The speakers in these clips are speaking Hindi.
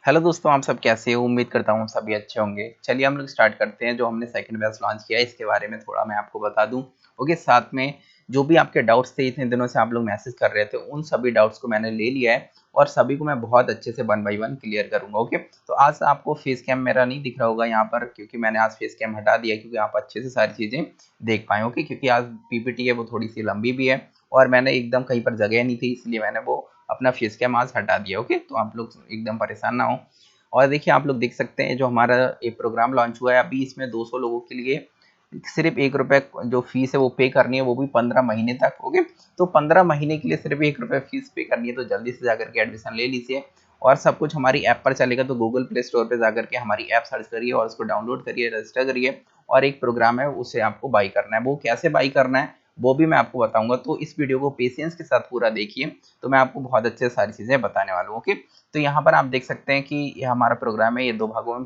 हेलो दोस्तों, आप सब कैसे हो? उम्मीद करता हूँ सभी अच्छे होंगे। चलिए हम लोग स्टार्ट करते हैं। जो हमने सेकंड बैच लॉन्च किया है इसके बारे में थोड़ा मैं आपको बता दूं। ओके, साथ में जो भी आपके डाउट्स थे, इतने दिनों से आप लोग मैसेज कर रहे थे, उन सभी डाउट्स को मैंने ले लिया है और सभी को मैं बहुत अच्छे से वन बाई वन क्लियर करूंगा। ओके, तो आज आपको फेस कैम मेरा नहीं दिख रहा होगा यहाँ पर, क्योंकि मैंने आज फेस कैम हटा दिया क्योंकि आप अच्छे से सारी चीजें देख पाए। ओके, क्योंकि आज पीपीटी है वो थोड़ी सी लंबी भी है और मैंने एकदम कहीं पर जगह नहीं थी, इसलिए मैंने वो अपना फेस कैम आज हटा दिया। ओके, तो आप लोग एकदम परेशान ना हो। और देखिए आप लोग देख सकते हैं जो हमारा ये प्रोग्राम लॉन्च हुआ है, अभी इसमें 200 लोगों के लिए सिर्फ 1 रुपए जो फीस है वो पे करनी है, वो भी 15 महीने तक। ओके, तो 15 महीने के लिए सिर्फ 1 रुपए फीस पे करनी है, तो जल्दी से जाकर के एडमिशन ले लीजिए। और सब कुछ हमारी ऐप पर चलेगा, तो गूगल प्ले स्टोर पे जाकर के हमारी ऐप सर्च करिए और उसको डाउनलोड करिए, रजिस्टर करिए और एक प्रोग्राम है उसे आपको बाई करना है। वो कैसे बाई करना है वो भी मैं आपको बताऊंगा, तो इस वीडियो को पेशेंस के साथ पूरा देखिए, तो मैं आपको बहुत अच्छे सारी चीजें बताने वाला हूँ। ओके, तो यहाँ पर आप देख सकते हैं कि ये हमारा प्रोग्राम है, ये 2 भागों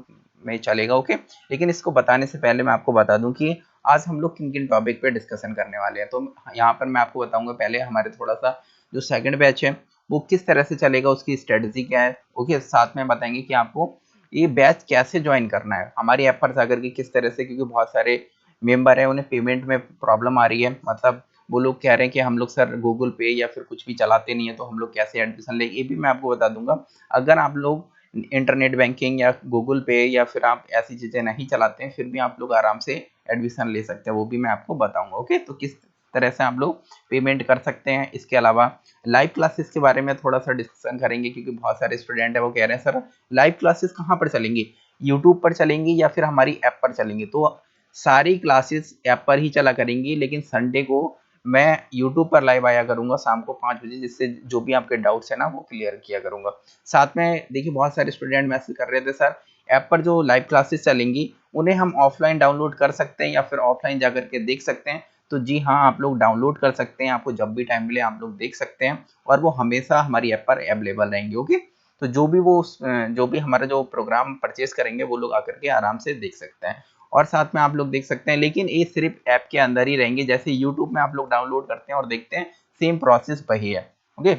में चलेगा। ओके, लेकिन इसको बताने से पहले मैं आपको बता दूं कि आज हम लोग किन किन टॉपिक पे डिस्कशन करने वाले हैं। तो यहाँ पर मैं आपको बताऊंगा पहले हमारे थोड़ा सा जो सेकंड बैच है वो किस तरह से चलेगा, उसकी स्ट्रेटजी क्या है। ओके, साथ में बताएंगे कि आपको ये बैच कैसे ज्वाइन करना है हमारी ऐप पर जाकर के किस तरह से, क्योंकि बहुत सारे मेंबर है उन्हें पेमेंट में प्रॉब्लम आ रही है। मतलब वो लोग कह रहे हैं कि हम लोग सर गूगल पे या फिर कुछ भी चलाते नहीं है, तो हम लोग कैसे एडमिशन ले, ये भी मैं आपको बता दूंगा। अगर आप लोग इंटरनेट बैंकिंग या गूगल पे या फिर आप ऐसी चीजें नहीं चलाते हैं, फिर भी आप लोग आराम से एडमिशन ले सकते हैं, वो भी मैं आपको बताऊंगा। ओके, तो किस तरह से आप लोग पेमेंट कर सकते हैं। इसके अलावा लाइव क्लासेस के बारे में थोड़ा सा डिस्कशन करेंगे, क्योंकि बहुत सारे स्टूडेंट है वो कह रहे हैं सर लाइव क्लासेस कहाँ पर चलेंगी, यूट्यूब पर चलेंगी या फिर हमारी ऐप पर चलेंगी। तो सारी क्लासेस ऐप पर ही चला करेंगी, लेकिन संडे को मैं यूट्यूब पर लाइव आया करूंगा शाम को 5 बजे, जिससे जो भी आपके डाउट्स है ना वो क्लियर किया करूंगा। साथ में देखिए बहुत सारे स्टूडेंट मैसेज कर रहे थे सर ऐप पर जो लाइव क्लासेस चलेंगी उन्हें हम ऑफलाइन डाउनलोड कर सकते हैं या फिर ऑफलाइन जाकर के देख सकते हैं। तो जी हाँ, आप लोग डाउनलोड कर सकते हैं, आपको जब भी टाइम मिले आप लोग देख सकते हैं और वो हमेशा हमारी ऐप पर अवेलेबल रहेंगे। ओके, तो जो भी हमारा जो प्रोग्राम परचेज करेंगे वो लोग आकर के आराम से देख सकते हैं। और साथ में आप लोग देख सकते हैं, लेकिन ये सिर्फ ऐप के अंदर ही रहेंगे। जैसे यूट्यूब में आप लोग डाउनलोड करते हैं और देखते हैं, सेम प्रोसेस वही है। ओके,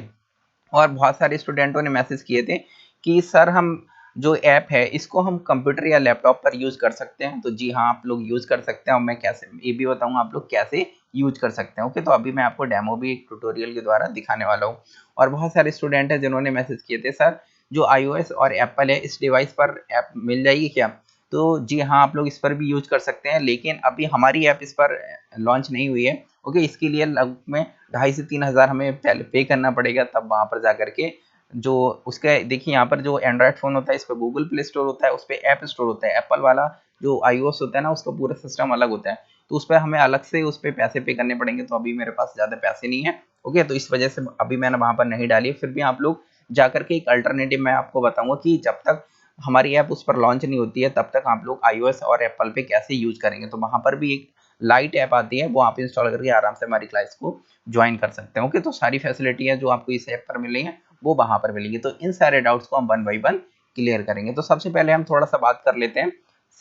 और बहुत सारे स्टूडेंटों ने मैसेज किए थे कि सर हम जो ऐप है इसको हम कंप्यूटर या लैपटॉप पर यूज कर सकते हैं। तो जी हाँ, आप लोग यूज कर सकते हैं और मैं कैसे ये भी बताऊंगा आप लोग कैसे यूज कर सकते हैं। ओके, तो अभी मैं आपको डेमो भी एक ट्यूटोरियल के द्वारा दिखाने वाला हूँ। और बहुत सारे स्टूडेंट हैं जिन्होंने मैसेज किए थे सर जो iOS और एप्पल है इस डिवाइस पर ऐप मिल जाएगी क्या। तो जी हाँ, आप लोग इस पर भी यूज कर सकते हैं, लेकिन अभी हमारी ऐप इस पर लॉन्च नहीं हुई है। ओके, इसके लिए लगभग में 2,500 से 3,000 हमें पहले पे करना पड़ेगा, तब वहां पर जाकर के जो उसका देखिए यहाँ पर जो एंड्रॉयड फोन होता है इस पर गूगल प्ले स्टोर होता है, उस पर ऐप स्टोर होता है। एप्पल वाला जो iOS होता है ना उसका पूरा सिस्टम अलग होता है, तो उस पर हमें अलग से उस पर पैसे पे करने पड़ेंगे। तो अभी मेरे पास ज्यादा पैसे नहीं है। ओके, तो इस वजह से अभी मैंने वहां पर नहीं डाली। फिर भी आप लोग जाकर के एक अल्टरनेटिव मैं आपको बताऊंगा कि जब तक हमारी ऐप उस पर लॉन्च नहीं होती है तब तक आप लोग iOS और एप्पल पे कैसे यूज करेंगे। तो वहां पर भी एक लाइट ऐप आती है, वो आप इंस्टॉल करके आराम से हमारी क्लास को ज्वाइन कर सकते हैं। ओके, तो सारी फैसिलिटी है जो आपको इस ऐप पर मिल रही है वो वहां पर मिलेंगी। तो इन सारे डाउट्स को हम वन बाई वन क्लियर करेंगे। तो सबसे पहले हम थोड़ा सा बात कर लेते हैं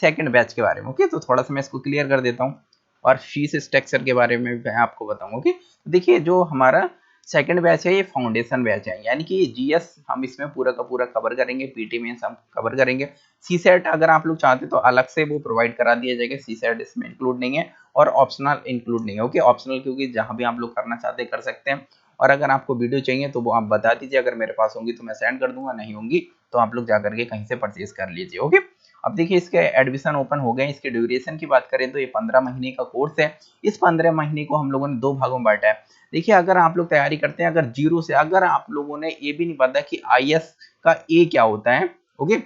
सेकंड बैच के बारे में। ओके, तो थोड़ा सा मैं इसको क्लियर कर देता हूँ और फीस स्ट्रक्चर के बारे में मैं आपको बताऊंगा। ओके, देखिए जो हमारा सेकंड बैच है ये फाउंडेशन बैच है, यानी कि जीएस हम इसमें पूरा का पूरा कवर करेंगे, पीटी मेंस हम कवर करेंगे। सी सेट अगर आप लोग चाहते तो अलग से वो प्रोवाइड करा दिया जाएगा, सी सेट इसमें इंक्लूड नहीं है और ऑप्शनल इंक्लूड नहीं है। ओके, ऑप्शनल क्योंकि जहां भी आप लोग करना चाहते हैं कर सकते हैं। और अगर आपको वीडियो चाहिए तो वो आप बता दीजिए, अगर मेरे पास होंगी तो मैं सेंड कर दूंगा, नहीं होंगी तो आप लोग जाकर के कहीं से परचेज कर लीजिए। ओके, अब देखिए इसके एडमिशन ओपन हो गए। इसके ड्यूरेशन की बात करें तो ये 15 महीने का कोर्स है। इस 15 महीने को हम लोगों ने 2 भागों में बांटा है। देखिए अगर आप लोग तैयारी करते हैं, अगर जीरो से, अगर आप लोगों ने ये भी नहीं पता कि आईएएस का ए क्या होता है, ओके,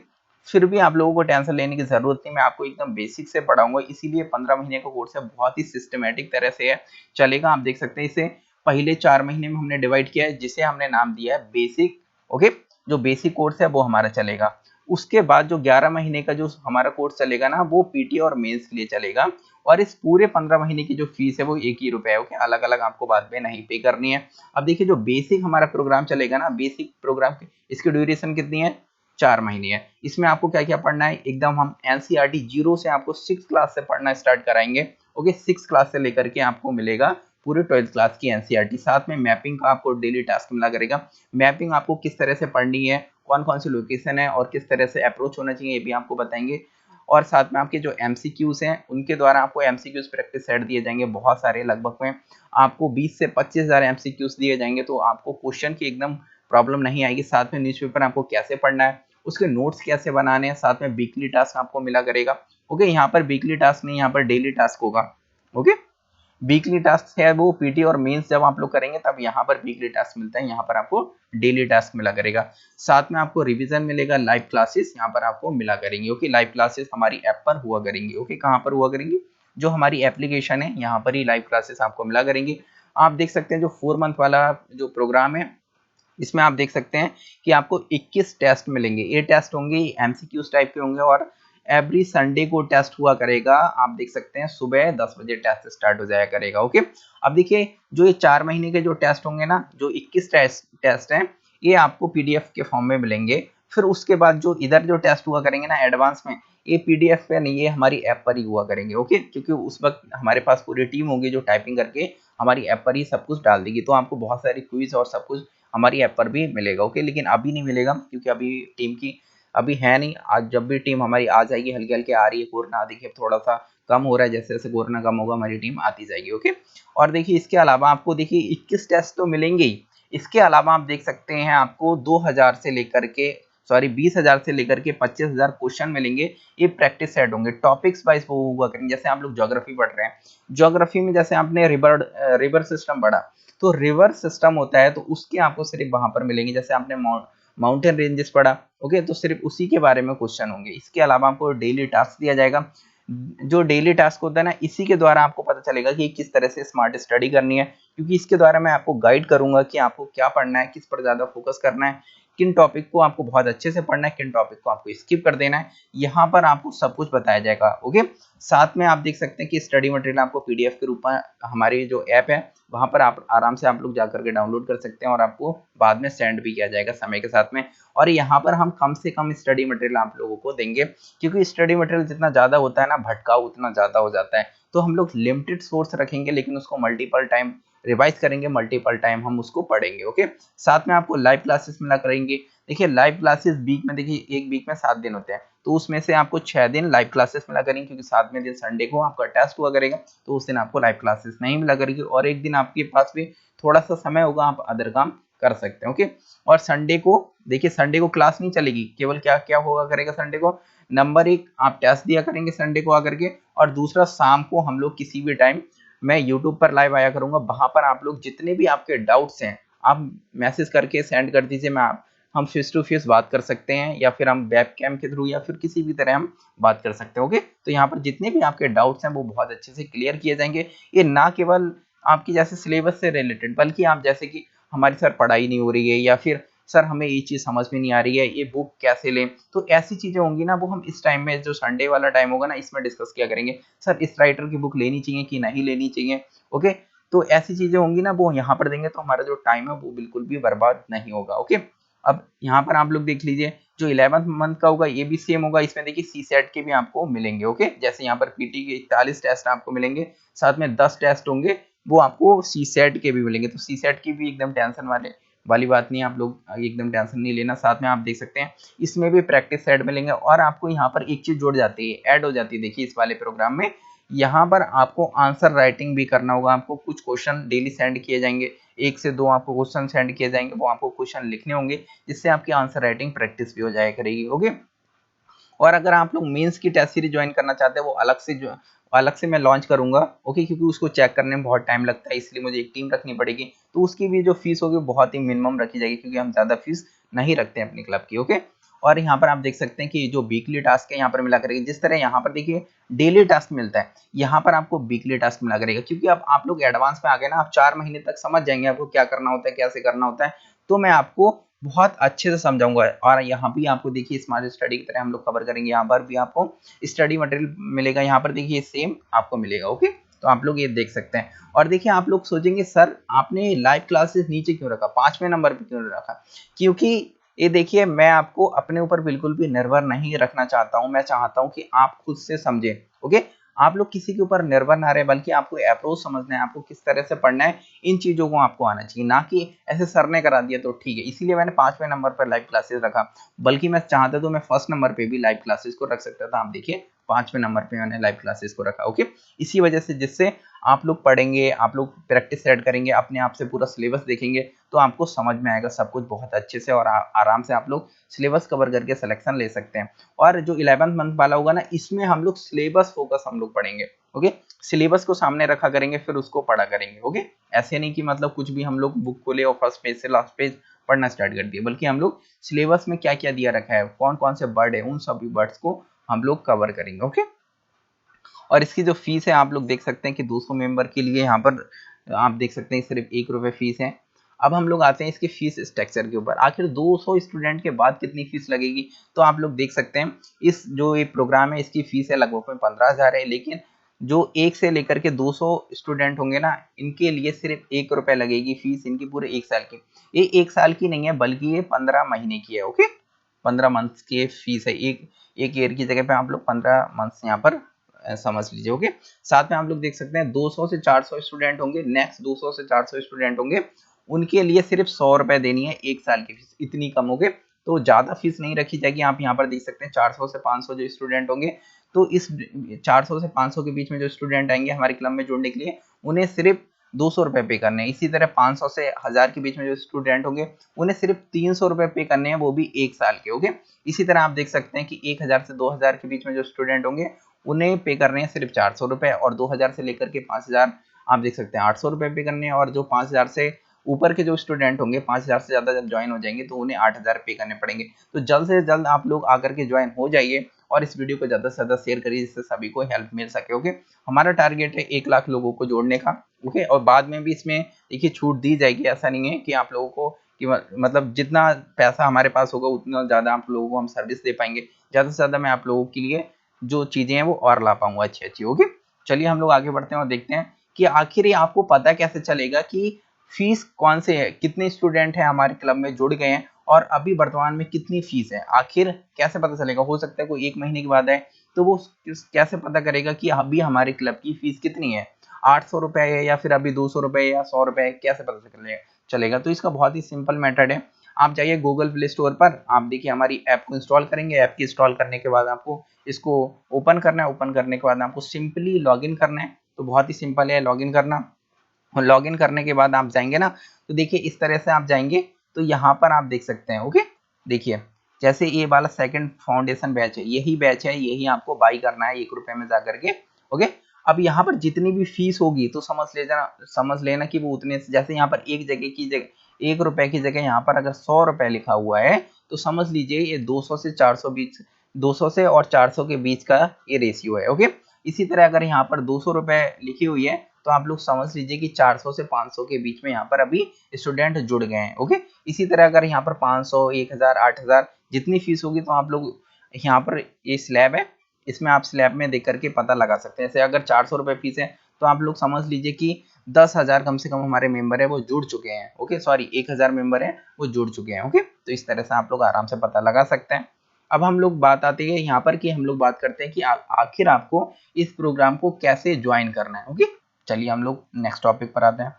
फिर भी आप लोगों को टेंशन लेने की जरूरत नहीं, मैं आपको एकदम बेसिक से पढ़ाऊंगा। इसीलिए 15 महीने का कोर्स है, बहुत ही सिस्टमेटिक तरह से है चलेगा। आप देख सकते हैं इसे पहले 4 महीने में हमने डिवाइड किया है, जिसे हमने नाम दिया है बेसिक। ओके, जो बेसिक कोर्स है वो हमारा चलेगा। उसके बाद जो 11 महीने का जो हमारा कोर्स चलेगा ना वो पीटी और मेंस के लिए चलेगा। और इस पूरे 15 महीने की जो फीस है वो 1 ही रुपया है। ओके, अलग अलग आपको बाद में नहीं पे करनी है। अब देखिए जो बेसिक हमारा प्रोग्राम चलेगा ना, बेसिक प्रोग्राम इसकी ड्यूरेशन कितनी है, 4 महीने है। इसमें आपको क्या क्या पढ़ना है, एकदम हम एनसीईआरटी जीरो से आपको 6 क्लास से पढ़ना स्टार्ट कराएंगे। ओके, 6 क्लास से लेकर के आपको मिलेगा पूरे 12th क्लास की एनसीईआरटी, साथ में मैपिंग का आपको डेली टास्क मिला करेगा। मैपिंग आपको किस तरह से पढ़नी है, कौन कौन सी लोकेशन है और किस तरह से अप्रोच होना चाहिए, ये भी आपको बताएंगे। और साथ में आपके जो एमसीक्यूज हैं उनके द्वारा आपको एमसीक्यूज प्रैक्टिस सेट दिए जाएंगे बहुत सारे, लगभग में आपको 20 से 25,000 एमसीक्यूज दिए जाएंगे, तो आपको क्वेश्चन की एकदम प्रॉब्लम नहीं आएगी। साथ में न्यूज़पेपर आपको कैसे पढ़ना है, उसके नोट्स कैसे बनाने हैं, साथ में वीकली टास्क आपको मिला करेगा। ओके, यहाँ पर वीकली टास्क नहीं, यहाँ पर डेली टास्क होगा। ओके, वीकली टास्क है वो पीटी और मेंस जब आप लोग करेंगे तब यहाँ पर वीकली टास्क मिलता है, यहाँ पर आपको डेली टास्क मिला करेगा। साथ में आपको रिवीजन मिलेगा, लाइव क्लासेस यहाँ पर आपको मिला करेंगे। ओके, लाइव क्लासेस हमारी ऐप पर हुआ करेंगी। ओके, कहाँ पर हुआ करेंगी, जो हमारी एप्लीकेशन है यहाँ पर ही लाइव क्लासेस आपको मिला करेंगी। आप देख सकते हैं जो 4 मंथ वाला जो प्रोग्राम है इसमें आप देख सकते हैं कि आपको 21 टेस्ट मिलेंगे। ये टेस्ट होंगे एमसीक्यूज टाइप के होंगे और एवरी संडे को टेस्ट हुआ करेगा। आप देख सकते हैं सुबह 10 बजे टेस्ट स्टार्ट हो जाया करेगा। ओके, अब देखिए जो ये 4 महीने के जो टेस्ट होंगे ना, जो 21 टेस्ट हैं, ये आपको पीडीएफ के फॉर्म में मिलेंगे। फिर उसके बाद जो इधर जो टेस्ट हुआ करेंगे ना एडवांस में, ये पीडीएफ पे नहीं, ये हमारी ऐप पर ही हुआ करेंगे। ओके, क्योंकि उस वक्त हमारे पास पूरी टीम होगी जो टाइपिंग करके हमारी ऐप पर ही सब कुछ डाल देगी, तो आपको बहुत सारी क्विज और सब कुछ हमारी ऐप पर भी मिलेगा। ओके, लेकिन अभी नहीं मिलेगा क्योंकि अभी टीम की अभी है नहीं। आज जब भी टीम हमारी आ जाएगी, हल्की हल्की आ रही है, कोरोना देखिए थोड़ा सा कम हो रहा है, जैसे जैसे कोरोना कम होगा हमारी टीम आती जाएगी। ओके, और देखिए इसके अलावा आपको देखिए 21 टेस्ट तो मिलेंगे ही, इसके अलावा आप देख सकते हैं आपको 2000 से लेकर के 20,000 से लेकर के 25,000 क्वेश्चन मिलेंगे। ये प्रैक्टिस सेट होंगे, टॉपिक्स वाइज वो हुआ करेंगे। जैसे आप लोग ज्योग्राफी पढ़ रहे हैं, ज्योग्राफी में जैसे आपने रिवर सिस्टम पढ़ा, तो रिवर सिस्टम होता है तो उसके आपको सिर्फ वहां पर मिलेंगे। जैसे आपने माउंटेन रेंजेस पढ़ा, ओके, तो सिर्फ उसी के बारे में क्वेश्चन होंगे। इसके अलावा आपको डेली टास्क दिया जाएगा। जो डेली टास्क होता है ना, इसी के द्वारा आपको पता चलेगा कि किस तरह से स्मार्ट स्टडी करनी है, क्योंकि इसके द्वारा मैं आपको गाइड करूंगा कि आपको क्या पढ़ना है, किस पर ज्यादा फोकस करना है, किन टॉपिक को आपको बहुत अच्छे से पढ़ना है, किन टॉपिक को आपको स्किप कर देना है, यहाँ पर आपको सब कुछ बताया जाएगा। ओके, साथ में आप देख सकते हैं कि स्टडी मटेरियल आपको पीडीएफ के रूप में हमारी जो ऐप है वहां पर आप आराम से आप लोग जाकर के डाउनलोड कर सकते हैं और आपको बाद में सेंड भी किया जाएगा समय के साथ में। और यहाँ पर हम कम से कम स्टडी मटेरियल आप लोगों को देंगे, क्योंकि स्टडी मटेरियल जितना ज्यादा होता है ना, भटकाव उतना ज्यादा हो जाता है। तो हम लोग लिमिटेड सोर्स रखेंगे, लेकिन उसको मल्टीपल टाइम रिवाइज करेंगे, मल्टीपल टाइम हम उसको पढ़ेंगे। ओके, साथ में आपको लाइव क्लासेस मिला करेंगे। देखिए लाइव क्लासेस वीक में, देखिए एक वीक में 7 दिन होते हैं, तो उसमें से आपको 6 दिन लाइव क्लासेस मिला करेंगे, क्योंकि 7वें दिन संडे को आपका टेस्ट हुआ करेगा, तो उस दिन आपको लाइव क्लासेस नहीं मिला करेगी। और एक दिन आपके पास भी थोड़ा सा समय होगा, आप अदर काम कर सकते हैं। ओके, और संडे को देखिए, संडे को क्लास नहीं चलेगी, केवल क्या क्या होगा करेगा संडे को, नंबर 1 आप टेस्ट दिया करेंगे संडे को आकर के, और दूसरा शाम को हम लोग किसी भी टाइम मैं यूट्यूब पर लाइव आया करूंगा, वहां पर आप लोग जितने भी आपके डाउट्स हैं आप मैसेज करके सेंड कर दीजिए, मैं हम फेस टू फेस बात कर सकते हैं, या फिर हम वेब कैम के थ्रू, या फिर किसी भी तरह हम बात कर सकते हैं। ओके, तो यहाँ पर जितने भी आपके डाउट्स हैं वो बहुत अच्छे से क्लियर किए जाएंगे। ये ना केवल आपकी जैसे सिलेबस से रिलेटेड, बल्कि आप जैसे कि हमारी सर पढ़ाई नहीं हो रही है, या फिर सर हमें ये चीज समझ में नहीं आ रही है, ये बुक कैसे लें, तो ऐसी चीजें होंगी ना, वो हम इस टाइम में जो संडे वाला टाइम होगा ना, इसमें डिस्कस किया करेंगे। सर इस राइटर की बुक लेनी चाहिए कि नहीं लेनी चाहिए। ओके, तो ऐसी चीजें होंगी ना, वो यहाँ पर देंगे, तो हमारा जो टाइम है वो बिल्कुल भी बर्बाद नहीं होगा। ओके, अब यहाँ पर आप लोग देख लीजिए, जो 11th मंथ का होगा ये भी सेम होगा। इसमें देखिए सी सेट के भी आपको मिलेंगे। ओके, जैसे यहाँ पर पीटी के 41 टेस्ट आपको मिलेंगे, साथ में 10 टेस्ट होंगे, वो आपको सी सेट के भी मिलेंगे। तो सी सेट की भी एकदम टेंशन वाली बात नहीं है, आप लोग एकदम टेंशन नहीं लेना। साथ में आप देख सकते हैं इसमें भी प्रैक्टिस सेट मिलेंगे, और आपको यहाँ पर एक चीज जुड़ जाती है, ऐड हो जाती है। देखिए इस वाले प्रोग्राम में यहाँ पर आपको आंसर राइटिंग भी करना होगा। आपको कुछ क्वेश्चन डेली सेंड किए जाएंगे, 1 से 2 आपको क्वेश्चन सेंड किए जाएंगे, वो आपको क्वेश्चन लिखने होंगे, जिससे आपकी आंसर राइटिंग प्रैक्टिस भी हो जाया करेगी। ओके, और अगर आप लोग मेंस की टेस्ट सीरीज ज्वाइन करना चाहते हैं, वो अलग से मैं लॉन्च करूंगा। ओके, क्योंकि उसको चेक करने में बहुत टाइम लगता है, इसलिए मुझे एक टीम रखनी पड़ेगी, तो उसकी भी जो फीस होगी बहुत ही मिनिमम रखी जाएगी, क्योंकि हम ज्यादा फीस नहीं रखते हैं अपने क्लब की। ओके, और यहाँ पर आप देख सकते हैं कि जो वीकली टास्क है यहाँ पर मिला करेगी, जिस तरह यहाँ पर देखिए डेली टास्क मिलता है, यहाँ पर आपको वीकली टास्क मिला करेगा, क्योंकि अब आप लोग एडवांस में आ गए ना, आप 4 महीने तक समझ जाएंगे आपको क्या करना होता है, कैसे करना होता है, तो मैं आपको बहुत अच्छे से समझाऊंगा। और यहाँ भी आपको देखिए स्मार्ट स्टडी की तरह हम लोग कवर करेंगे, यहाँ पर भी आपको स्टडी मटेरियल मिलेगा, यहाँ पर देखिए सेम आपको मिलेगा। ओके, तो आप लोग ये देख सकते हैं। और देखिए आप लोग सोचेंगे सर आपने लाइव क्लासेस नीचे क्यों रखा, 5वें नंबर पे क्यों रखा, क्योंकि ये देखिए मैं आपको अपने ऊपर बिल्कुल भी निर्भर नहीं रखना चाहता हूं, मैं चाहता हूं कि आप खुद से समझें। ओके, आप लोग किसी के ऊपर निर्भर ना रहे, बल्कि आपको अप्रोच समझना है, आपको किस तरह से पढ़ना है, इन चीजों को आपको आना चाहिए, ना कि ऐसे सर ने करा दिया तो ठीक है। इसीलिए मैंने 5वें नंबर पर लाइव क्लासेस रखा, बल्कि मैं चाहता तो मैं फर्स्ट नंबर पे भी लाइव क्लासेस को रख सकता था। आप देखिए 5वें नंबर पे मैंने लाइव क्लासेस को रखा। ओके, इसी वजह से जिससे आप लोग पढ़ेंगे, आप लोग प्रैक्टिस सेट करेंगे, अपने आप से पूरा सिलेबस देखेंगे, तो आपको समझ में आएगा सब कुछ बहुत अच्छे से, और आराम से आप लोग सिलेबस कवर करके सिलेक्शन ले सकते हैं। और जो 11th मंथ वाला होगा ना, इसमें हम लोग सिलेबस फोकस हम लोग पढ़ेंगे। ओके, सिलेबस को सामने रखा करेंगे, फिर उसको पढ़ा करेंगे। ओके, ऐसे नहीं कि मतलब कुछ भी हम लोग बुक खोले और फर्स्ट पेज से लास्ट पेज पढ़ना स्टार्ट कर दिए, बल्कि हम लोग सिलेबस में क्या क्या दिया रखा है, कौन कौन से वर्ड है, उन सभी वर्ड्स को हम लोग कवर करेंगे। ओके, और इसकी जो फीस है आप लोग देख सकते हैं कि 200 मेंबर के लिए यहाँ पर आप देख सकते हैं सिर्फ 1 रुपये फीस है। अब हम लोग आते हैं इसकी फीस स्ट्रक्चर के ऊपर, आखिर 200 स्टूडेंट के बाद कितनी फीस लगेगी। तो आप लोग देख सकते हैं इस जो ये प्रोग्राम है इसकी फीस है लगभग 15,000 है, लेकिन जो 1 से लेकर के 200 स्टूडेंट होंगे ना, इनके लिए सिर्फ 1 रुपये लगेगी फीस, इनकी पूरे 1 साल की। ये 1 साल की नहीं है, बल्कि ये 15 महीने की है। ओके, 15 मंथ्स की फीस है, एक ईयर की जगह पे आप लोग 15 मंथ्स यहाँ पर समझ लीजिए। ओके, साथ में आप लोग देख सकते हैं 200 से 400 स्टूडेंट होंगे, नेक्स्ट 200 से 400 स्टूडेंट होंगे, उनके लिए सिर्फ 100 रुपए देनी है 1 साल की फीस, इतनी कम हो गए, तो ज्यादा फीस नहीं रखी जाएगी। आप यहाँ पर देख सकते हैं 400 से 500 जो स्टूडेंट होंगे, तो इस 400 से 500 के बीच में जो स्टूडेंट आएंगे हमारे क्लब में जुड़ने के लिए, उन्हें सिर्फ 200 रुपए पे करने हैं। इसी तरह 500 से 1000 के बीच में जो स्टूडेंट होंगे, उन्हें सिर्फ 300 रुपए पे करने हैं, वो भी 1 साल के। ओके, इसी तरह आप देख सकते हैं कि 1000 से 2000 के बीच में जो स्टूडेंट होंगे, उन्हें पे करने हैं सिर्फ 400 रुपए, और 2000 से लेकर के 5000 आप देख सकते हैं 800 रुपए पे करने हैं, और जो 5000 से ऊपर के जो स्टूडेंट होंगे, 5000 से ज्यादा जब ज्वाइन हो जाएंगे, तो उन्हें 8000 पे करने पड़ेंगे। तो जल्द से जल्द आप लोग आकर के ज्वाइन हो जाइए, और इस वीडियो को ज्यादा से ज्यादा शेयर करिए, जिससे सभी को हेल्प मिल सके। ओके, हमारा टारगेट है 1 लाख लोगों को जोड़ने का। ओके, और बाद में भी इसमें देखिए छूट दी जाएगी, ऐसा नहीं है कि आप लोगों को कि मतलब जितना पैसा हमारे पास होगा उतना ज्यादा आप लोगों को हम सर्विस दे पाएंगे, ज्यादा से ज्यादा मैं आप लोगों के लिए जो चीजें हैं वो और ला पाऊंगा अच्छी अच्छी। ओके, चलिए हम लोग आगे बढ़ते हैं और देखते हैं कि आखिर ये आपको पता कैसे चलेगा कि फीस कौन से है, कितने स्टूडेंट हैं हमारे क्लब में जुड़ गए हैं, और अभी वर्तमान में कितनी फीस है, आखिर कैसे पता चलेगा। हो सकता है कोई 1 महीने के बाद है, तो वो कैसे पता करेगा कि अभी हमारे क्लब की फीस कितनी है, 800 रुपए है या फिर अभी 200 रुपए या 100 रुपए है, कैसे पता चलेगा। तो इसका बहुत ही सिंपल मेथड है, आप जाइए गूगल प्ले स्टोर पर, आप देखिए हमारी ऐप को इंस्टॉल करेंगे, ऐप की इंस्टॉल करने के बाद आपको इसको ओपन करना है, ओपन करने के बाद आपको सिंपली लॉगिन करना है। तो बहुत ही सिंपल है लॉगिन करना, और लॉगिन करने के बाद आप जाएंगे ना, तो देखिए इस तरह से आप जाएंगे, तो यहाँ पर आप देख सकते हैं। ओके, देखिए जैसे ये वाला सेकंड फाउंडेशन बैच है, यही बैच है, यही आपको बाई करना है 1 रुपए में जाकर के। ओके, अब यहाँ पर जितनी भी फीस होगी तो समझ लेना कि वो उतने से, जैसे यहाँ पर एक जगह की जगह 1 रुपए की जगह यहाँ पर अगर 100 रुपए लिखा हुआ है, तो समझ लीजिए ये 200 से 400 बीच, 200 से और 400 के बीच का ये रेशियो है। ओके, इसी तरह अगर यहाँ पर 200 रुपए लिखी हुई है, तो आप लोग समझ लीजिए कि 400 से 500 के बीच में यहाँ पर अभी स्टूडेंट जुड़ गए हैं। ओके, इसी तरह अगर यहाँ पर 500, 1000, 8000 जितनी फीस होगी, तो आप लोग यहाँ पर ये स्लैब है, इसमें आप स्लैब में देख करके पता लगा सकते हैं। जैसे अगर 400 रुपए फीस है, तो आप लोग समझ लीजिए कि 10,000 कम से कम हमारे मेंबर है वो जुड़ चुके हैं। ओके, सॉरी 1000 मेंबर है वो जुड़ चुके हैं। ओके, तो इस तरह से आप लोग आराम से पता लगा सकते हैं। अब हम लोग बात आती है यहाँ पर कि हम लोग बात करते हैं कि आखिर आपको इस प्रोग्राम को कैसे ज्वाइन करना है। ओके, चलिए हम लोग नेक्स्ट टॉपिक पर आते हैं।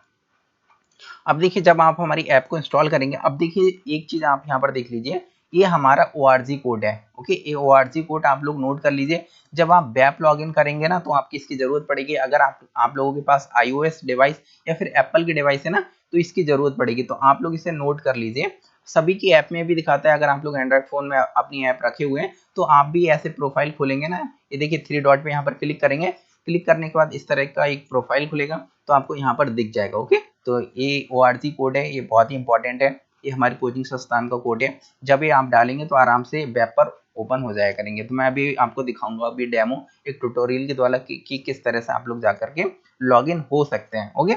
अब देखिए जब आप हमारी ऐप को इंस्टॉल करेंगे, अब देखिए एक चीज आप यहाँ पर देख लीजिए, ये हमारा ORG कोड है। ओके, ये ORG कोड आप लोग नोट कर लीजिए। जब आप वेब लॉगिन करेंगे ना, तो आपकी इसकी जरूरत पड़ेगी। अगर आप लोगों के पास iOS डिवाइस या फिर एप्पल की डिवाइस है ना, तो इसकी जरूरत पड़ेगी, तो आप लोग इसे नोट कर लीजिए। सभी की ऐप में भी दिखाता है, अगर आप लोग एंड्रॉइड फोन में अपनी ऐप रखे हुए हैं, तो आप भी ऐसे प्रोफाइल खोलेंगे ना, ये देखिए 3 डॉट पे यहाँ पर क्लिक करेंगे, क्लिक करने के बाद इस तरह का एक प्रोफाइल खुलेगा, तो आपको यहाँ पर दिख जाएगा। ओके, तो ये ORG कोड है, ये बहुत ही इंपॉर्टेंट है, ये हमारी कोचिंग संस्थान का कोड है। जब ये आप डालेंगे तो आराम से वेब पर ओपन हो जाया करेंगे। तो मैं अभी आपको दिखाऊंगा अभी डेमो एक ट्यूटोरियल के द्वारा कि किस तरह से आप लोग जाकर के लॉगिन हो सकते हैं। ओके,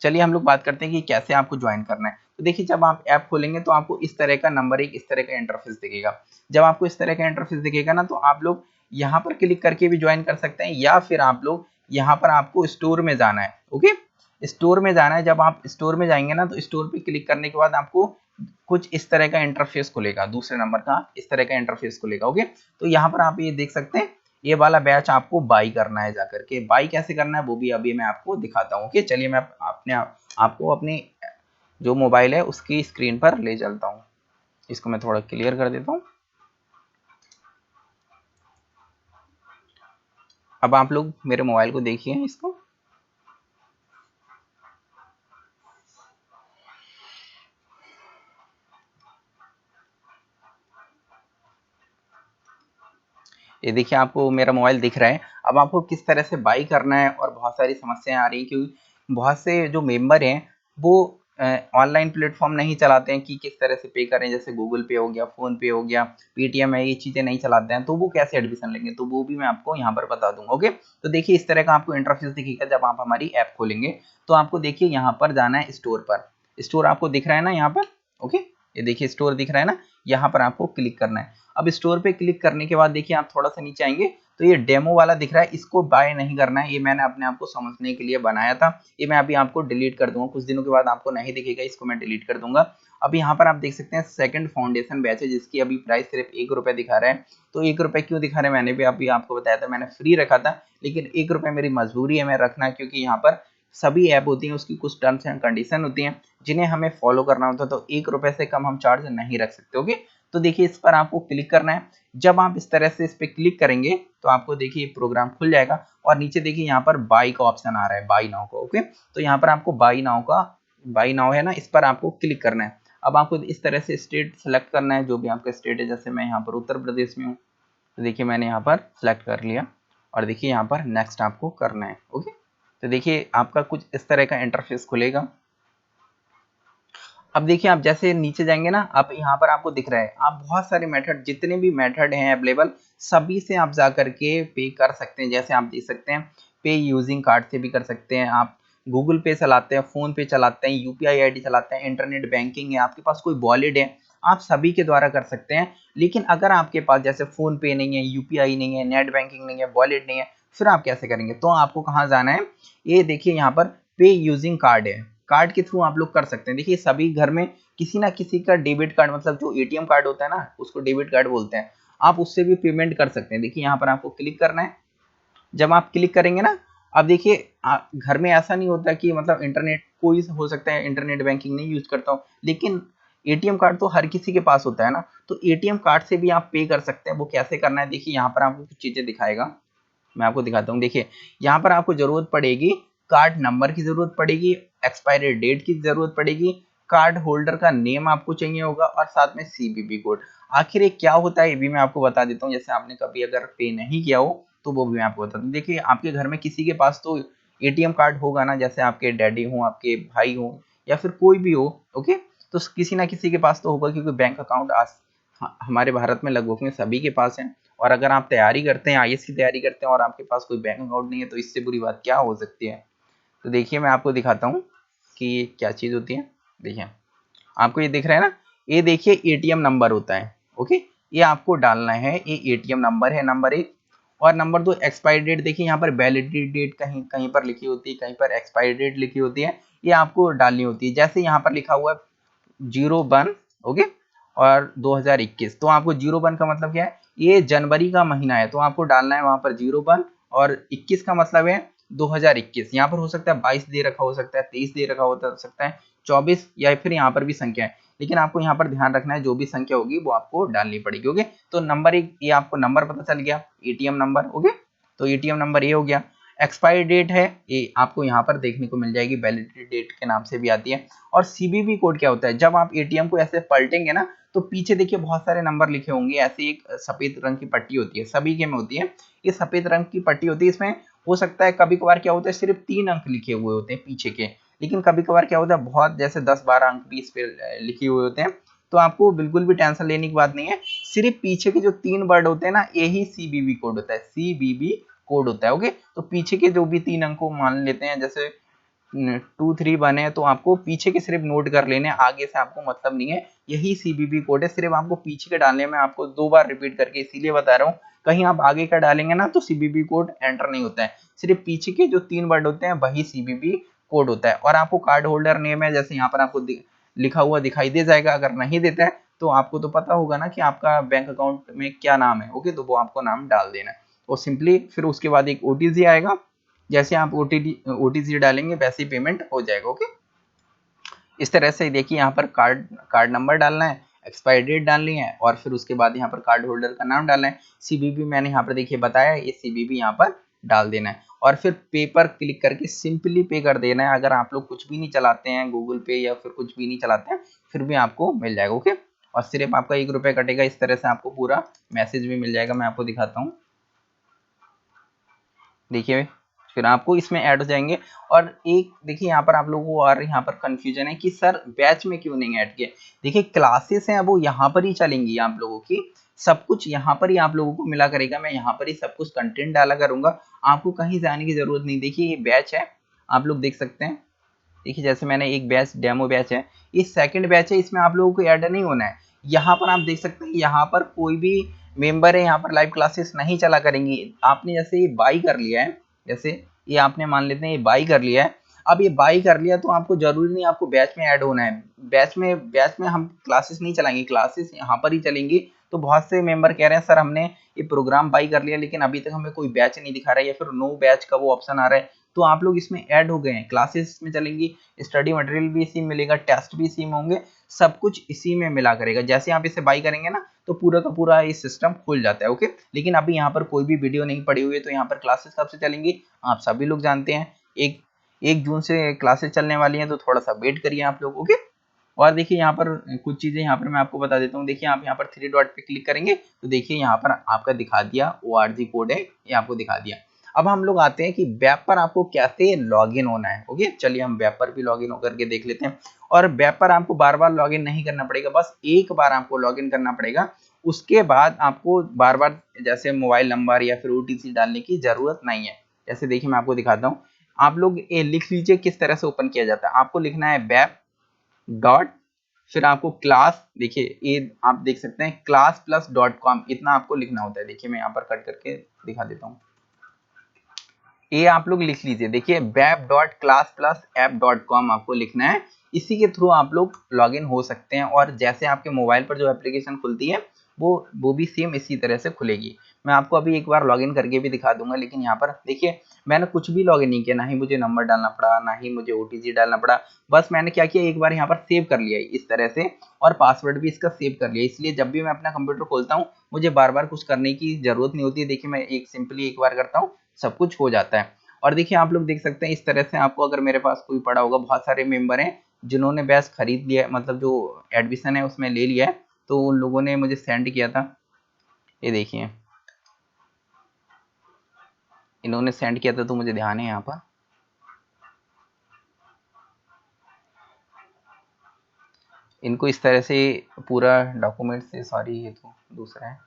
चलिए हम लोग बात करते हैं कि कैसे आपको ज्वाइन करना है। तो देखिए जब आप ऐप खोलेंगे, तो आपको इस तरह का नंबर एक इस तरह का इंटरफेस दिखेगा। जब आपको इस तरह का इंटरफेस दिखेगा ना, तो आप लोग यहाँ पर क्लिक करके भी ज्वाइन कर सकते हैं, या फिर आप लोग यहाँ पर आपको स्टोर में जाना है। ओके, स्टोर में जाना है। जब आप स्टोर में जाएंगे ना, तो स्टोर पे क्लिक करने के बाद आपको कुछ इस तरह का इंटरफेस खुलेगा, दूसरे नंबर का इस तरह का इंटरफेस खुलेगा। ओके, तो यहाँ पर आप ये देख सकते हैं, ये वाला बैच आपको बाई करना है, जाकर के बाई कैसे करना है वो भी अभी मैं आपको दिखाता हूँ। ओके, चलिए मैं आपको अपनी जो मोबाइल है उसकी स्क्रीन पर ले चलता हूँ। इसको मैं थोड़ा क्लियर कर देता हूँ। अब आप लोग मेरे मोबाइल को देखिए इसको। ये देखिए आपको मेरा मोबाइल दिख रहा है। अब आपको किस तरह से बाई करना है, और बहुत सारी समस्याएं आ रही हैं क्योंकि बहुत से जो मेंबर हैं वो ऑनलाइन प्लेटफॉर्म नहीं चलाते हैं कि किस तरह से पे करें, जैसे गूगल पे हो गया, फोन पे हो गया, पेटीएम है, ये चीज़ें नहीं चलाते हैं, तो वो कैसे एडमिशन लेंगे, तो वो भी मैं आपको यहाँ पर बता दूंगा। ओके, तो देखिए इस तरह का आपको इंटरफेस दिखेगा जब आप हमारी ऐप खोलेंगे। तो आपको देखिए यहाँ पर जाना है स्टोर पर। स्टोर आपको दिख रहा है ना यहाँ पर। ओके, ये देखिए स्टोर दिख रहा है ना, यहाँ पर आपको क्लिक करना है। अब स्टोर पे क्लिक करने के बाद देखिए आप थोड़ा सा नीचे आएंगे तो ये डेमो वाला दिख रहा है, इसको बाय नहीं करना है। ये मैंने अपने आप को समझने के लिए बनाया था। ये मैं अभी आपको डिलीट कर दूंगा, कुछ दिनों के बाद आपको नहीं दिखेगा, इसको मैं डिलीट कर दूंगा। अब यहाँ पर आप देख सकते हैं सेकंड फाउंडेशन बैच है, जिसकी अभी प्राइस सिर्फ ₹1 दिखा रहा है। तो ₹1 क्यों दिखा रहा है, मैंने भी अभी आपको बताया था, मैंने फ्री रखा था, लेकिन ₹1 मेरी मजबूरी है मैं रखना, क्योंकि यहाँ पर सभी ऐप होती हैं उसकी कुछ टर्म्स एंड कंडीशन होती हैं जिन्हें हमें फॉलो करना होता है। तो ₹1 से कम हम चार्ज नहीं रख सकते। ओके, तो देखिए इस पर आपको क्लिक करना है। जब आप इस तरह से इस पे क्लिक करेंगे तो आपको देखिए प्रोग्राम खुल जाएगा, और नीचे देखिए यहाँ पर बाई का ऑप्शन आ रहा है, बाई नाउ का। ओके, तो यहाँ पर आपको बाई नाउ है ना, इस पर आपको क्लिक करना है। अब आपको इस तरह से स्टेट सेलेक्ट करना है, जो भी आपका स्टेट है। जैसे मैं यहाँ पर उत्तर प्रदेश में हूँ, तो देखिए मैंने यहाँ पर सेलेक्ट कर लिया, और देखिए यहाँ पर नेक्स्ट आपको करना है। ओके, तो देखिए आपका कुछ इस तरह का इंटरफेस खुलेगा। अब देखिए आप जैसे नीचे जाएंगे ना, आप यहाँ पर आपको दिख रहा है, आप बहुत सारे मेथड, जितने भी मेथड हैं अवेलेबल, सभी से आप जा करके पे कर सकते हैं। जैसे आप देख सकते हैं पे यूजिंग कार्ड से भी कर सकते हैं, आप गूगल पे चलाते हैं, फोन पे चलाते हैं, यूपीआई आईडी चलाते हैं, इंटरनेट बैंकिंग है, आपके पास कोई वॉलेट है, आप सभी के द्वारा कर सकते हैं। लेकिन अगर आपके पास जैसे फोन पे नहीं है, यूपीआई नहीं है, नेट बैंकिंग नहीं है, वॉलेट नहीं है, फिर आप कैसे करेंगे? तो आपको कहाँ जाना है, ये देखिए यहाँ पर पे यूजिंग कार्ड है, कार्ड के थ्रू आप लोग कर सकते हैं। देखिए सभी घर में किसी ना किसी का डेबिट कार्ड, मतलब जो एटीएम कार्ड होता है ना, उसको डेबिट कार्ड बोलते हैं, आप उससे भी पेमेंट कर सकते हैं। देखिए यहाँ पर आपको क्लिक करना है। जब आप क्लिक करेंगे ना, अब देखिए घर में ऐसा नहीं होता कि मतलब इंटरनेट, कोई हो सकता है इंटरनेट बैंकिंग नहीं यूज करता हूँ, लेकिन एटीएम कार्ड तो हर किसी के पास होता है ना, तो एटीएम कार्ड से भी आप पे कर सकते हैं। वो कैसे करना है, देखिए यहाँ पर आपको कुछ चीजें दिखाएगा, मैं आपको दिखाता हूँ। देखिए यहाँ पर आपको जरूरत पड़ेगी, कार्ड नंबर की जरूरत पड़ेगी, एक्सपायरी डेट की जरूरत पड़ेगी, कार्ड होल्डर का नेम आपको चाहिए होगा, और साथ में सीवीवी कोड। आखिर ये क्या होता है ये भी मैं आपको बता देता हूँ, जैसे आपने कभी अगर पे नहीं किया हो तो वो भी मैं आपको बता दूँ। देखिए आपके घर में किसी के पास तो एटीएम कार्ड होगा ना, जैसे आपके डैडी हो, आपके भाई हो, या फिर कोई भी हो। ओके, तो किसी ना किसी के पास तो होगा, क्योंकि बैंक अकाउंट आज हमारे भारत में लगभग में सभी के पास है। और अगर आप तैयारी करते हैं, आईएएस की तैयारी करते हैं, और आपके पास कोई बैंक अकाउंट नहीं है, तो इससे बुरी बात क्या हो सकती है। तो देखिए मैं आपको दिखाता हूँ कि ये क्या चीज़ होती है। देखिए आपको ये दिख रहा है ना, ये देखिए एटीएम नंबर होता है। ओके, ये आपको डालना है, ये एटीएम नंबर है, नंबर 1। और नंबर 2 एक्सपायरी डेट, देखिए यहाँ पर वैलिडिटी डेट कहीं कहीं पर लिखी होती है, कहीं पर एक्सपायरी डेट लिखी होती है, ये आपको डालनी होती है। जैसे यहाँ पर लिखा हुआ है 01, ओके, और 2021, तो आपको 01 का मतलब क्या है, ये जनवरी का महीना है, तो आपको डालना है वहां पर 01, और 21 का मतलब है 2021। यहाँ पर हो सकता है 22 दे रखा हो सकता है, 23 दे रखा हो सकता है, 24, या फिर यहाँ पर भी संख्या है, लेकिन आपको यहाँ पर ध्यान रखना है जो भी संख्या होगी वो आपको डालनी पड़ेगी। ओके, तो नंबर 1, ये आपको नंबर पता चल गया, एटीएम नंबर। ओके, तो एटीएम नंबर ये हो गया। एक्सपायरी डेट है, ये आपको यहाँ पर देखने को मिल जाएगी, वैलिडिटी डेट के नाम से भी आती है। और सीवीवी कोड क्या होता है, जब आप एटीएम को ऐसे पलटेंगे ना, तो पीछे देखिए बहुत सारे नंबर लिखे होंगे, ऐसे एक सफेद रंग की पट्टी होती है, सभी के में होती है, ये सफेद रंग की पट्टी होती है। इसमें हो सकता है कभी कभार क्या होता है, सिर्फ 3 अंक लिखे हुए होते हैं पीछे के, लेकिन कभी कभार क्या होता है बहुत, जैसे 10-12 अंक भी इस पे लिखे हुए होते हैं। तो आपको बिल्कुल भी टेंशन लेने की बात नहीं है, सिर्फ पीछे के जो 3 वर्ड होते हैं ना, यही सीवीवी कोड होता है, सीवीवी कोड होता है। ओके, तो पीछे के जो भी 3 अंक को मान लेते हैं, जैसे 2 3 बने, तो आपको पीछे के सिर्फ नोट कर लेने, आगे से आपको मतलब नहीं है, यही सीबीबी कोड है, सिर्फ आपको पीछे के डालने में, आपको 2 बार रिपीट करके इसीलिए बता रहा हूँ, कहीं आप आगे का डालेंगे ना तो सीबीबी कोड एंटर नहीं होता है, सिर्फ पीछे के जो 3 वर्ड होते हैं वही सीबीबी कोड होता है। और आपको कार्ड होल्डर नेम है, जैसे यहाँ पर आपको लिखा हुआ दिखाई दे जाएगा, अगर नहीं देता है तो आपको तो पता होगा ना कि आपका बैंक अकाउंट में क्या नाम है। ओके, तो वो आपको नाम डाल देना है। और सिंपली फिर उसके बाद एक OTC आएगा, जैसे आप OTC डालेंगे वैसे ही पेमेंट हो जाएगा। ओके, इस तरह से देखिए यहाँ पर कार्ड नंबर डालना है, एक्सपायरी डेट डालनी है और फिर उसके बाद यहाँ पर कार्ड होल्डर का नाम डालना है। CVV मैंने यहाँ पर देखिए बताया, ये CVV यहाँ पर डाल देना है और फिर पे पर क्लिक करके सिंपली पे कर देना है। अगर आप लोग कुछ भी नहीं चलाते हैं, गूगल पे या फिर कुछ भी नहीं चलाते हैं, फिर भी आपको मिल जाएगा। ओके, और सिर्फ आपका 1 रुपये कटेगा। इस तरह से आपको पूरा मैसेज भी मिल जाएगा। मैं आपको दिखाता हूँ, देखिए फिर आपको इसमें ऐड हो जाएंगे। और एक देखिए यहाँ पर आप लोगों को और यहाँ पर कंफ्यूजन है कि सर बैच में क्यों नहीं ऐड किया। देखिए क्लासेस हैं वो यहाँ पर ही चलेंगी आप लोगों की, सब कुछ यहाँ पर ही आप लोगों को मिला करेगा। मैं यहाँ पर ही सब कुछ कंटेंट डाला करूंगा, आपको कहीं जाने की जरूरत नहीं। देखिए ये बैच है, आप लोग देख सकते हैं। देखिए जैसे मैंने एक बैच डेमो बैच है, ये सेकंड बैच है, इसमें आप लोगों को ऐड नहीं होना है। यहाँ पर आप देख सकते हैं, यहाँ पर कोई भी मेंबर है यहाँ पर लाइव क्लासेस नहीं चला करेंगी। आपने जैसे ये बाई कर लिया है, जैसे ये आपने मान लेते हैं ये बाई कर लिया है, अब ये बाई कर लिया तो आपको जरूरी नहीं आपको बैच में ऐड होना है। बैच में हम क्लासेस नहीं चलाएंगे, क्लासेस यहाँ पर ही चलेंगी। तो बहुत से मेंबर कह रहे हैं सर हमने ये प्रोग्राम बाई कर लिया लेकिन अभी तक हमें कोई बैच नहीं दिखा रहा है या फिर नो बैच का वो ऑप्शन आ रहा है। तो आप लोग इसमें ऐड हो गए हैं, क्लासेस इसमें चलेंगी, स्टडी मटेरियल भी इसी में मिलेगा, टेस्ट भी इसी में होंगे, सब कुछ इसी में मिला करेगा। जैसे आप इसे बाई करेंगे ना तो पूरा का पूरा ये सिस्टम खुल जाता है। ओके, लेकिन अभी यहाँ पर कोई भी वीडियो नहीं पड़ी हुई है, तो यहाँ पर क्लासेस कब से चलेंगी आप सभी लोग जानते हैं, 1 जून से क्लासेस चलने वाली हैं। तो थोड़ा सा वेट करिए आप लोग। ओके, और देखिए यहाँ पर कुछ चीजें यहाँ पर मैं आपको बता देता हूँ। देखिए आप यहाँ पर 3 डॉट पे क्लिक करेंगे तो देखिए यहाँ पर आपका दिखा दिया ORG कोड है, ये आपको दिखा दिया। अब हम लोग आते हैं कि वेब पर आपको कैसे लॉगिन होना है। ओके, चलिए हम वेब पर भी लॉगिन होकर के देख लेते हैं। और वेब पर आपको बार बार लॉगिन नहीं करना पड़ेगा, बस एक बार आपको लॉगिन करना पड़ेगा। उसके बाद आपको बार बार जैसे मोबाइल नंबर या फिर OTC डालने की जरूरत नहीं है। जैसे देखिए मैं आपको दिखाता हूँ, आप लोग ये लिख लीजिए किस तरह से ओपन किया जाता है। आपको लिखना है वेब डॉट, फिर आपको क्लास, देखिए ये आप देख सकते हैं class+.com, इतना आपको लिखना होता है। देखिए मैं यहाँ पर कट करके दिखा देता हूँ, ये आप लोग लिख लीजिए। देखिए web.class+app.com आपको लिखना है, इसी के थ्रू आप लोग लॉगिन हो सकते हैं। और जैसे आपके मोबाइल पर जो एप्लीकेशन खुलती है वो भी सेम इसी तरह से खुलेगी। मैं आपको अभी एक बार लॉगिन करके भी दिखा दूंगा, लेकिन यहाँ पर देखिए मैंने कुछ भी लॉगिन नहीं किया, ना ही मुझे नंबर डालना पड़ा, ना ही मुझे OTC डालना पड़ा। बस मैंने क्या किया, एक बार यहाँ पर सेव कर लिया इस तरह से, और पासवर्ड भी इसका सेव कर लिया। इसलिए जब भी मैं अपना कंप्यूटर खोलता हूँ मुझे बार बार कुछ करने की जरूरत नहीं होती है। देखिए मैं सिंपली एक बार करता हूँ, सब कुछ हो जाता है। और देखिए आप लोग देख सकते हैं इस तरह से आपको, अगर मेरे पास कोई पड़ा होगा, बहुत सारे मेंबर हैं जिन्होंने बैच खरीद लिया, मतलब जो एडमिशन है उसमें ले लिया है, तो उन लोगों ने मुझे सेंड किया था। ये देखिए इन्होंने सेंड किया था, तो मुझे ध्यान है यहाँ पर। इनको इस तरह से पूरा डॉक्यूमेंट से, सॉरी ये तो दूसरा है।